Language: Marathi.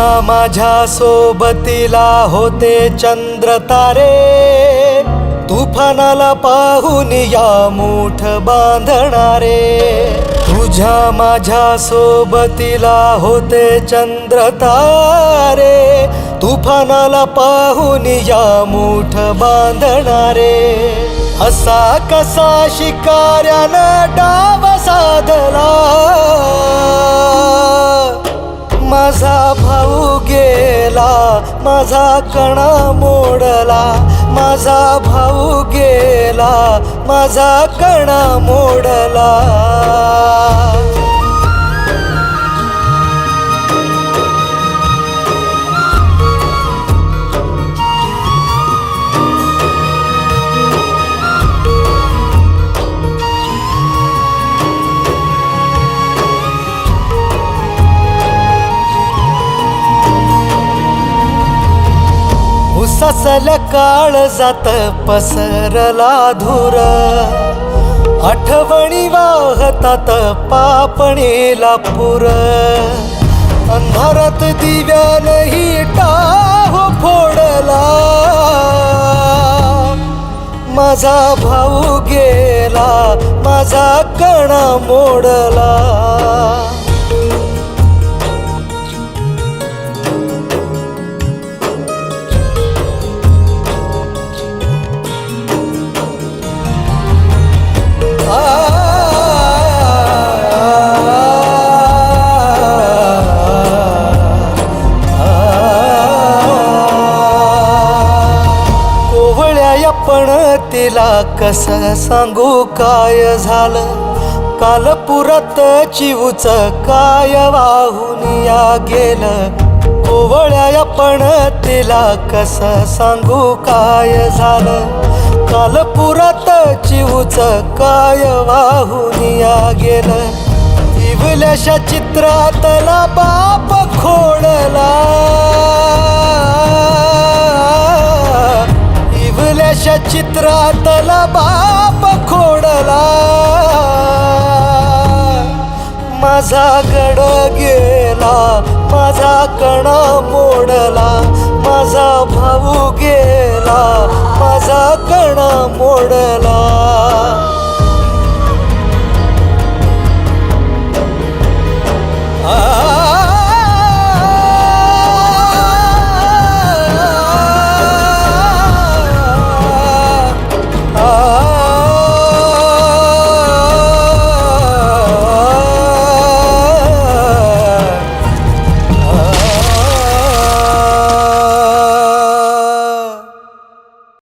तुझ्या माझ्या सोबतीला होते चंद्र तारे, तुफानाला पाहून या मूठ बांधणारे. तुझ्या माझ्या सोबतीला होते चंद्र तारे, तुफानाला पाहून या मूठ बांधणारे. असा कसा शिकाऱ्यानं डाव साधला, माझा भाऊ गेला, माझा कणा मोडला. माझा भाऊ गेला, माझा कणा मोडला. उसासल्या काळजात पसरला धूर, आठवणी वाहतात पापणीला पूर. अंधारात दिव्यानही टाह फोडला, माझा भाऊ गेला, माझा कणा मोडला. कोवळ्या पण तिला कसं सांगू काय झालं, कालपुरात चिवूच काय वाहून या गेलं. कोवळ्या पण तिला कसं सांगू काय झालं, कालपुरात चिवूच काय वाहून या गेलं. इवल्याशा चित्रातला बाप खोडला, इवल्याशा चित्रातला बाप खोडला. माझा गड गेला, माझा कणा मोडला. माझा भाऊ गेला, माझा कणा मोडला.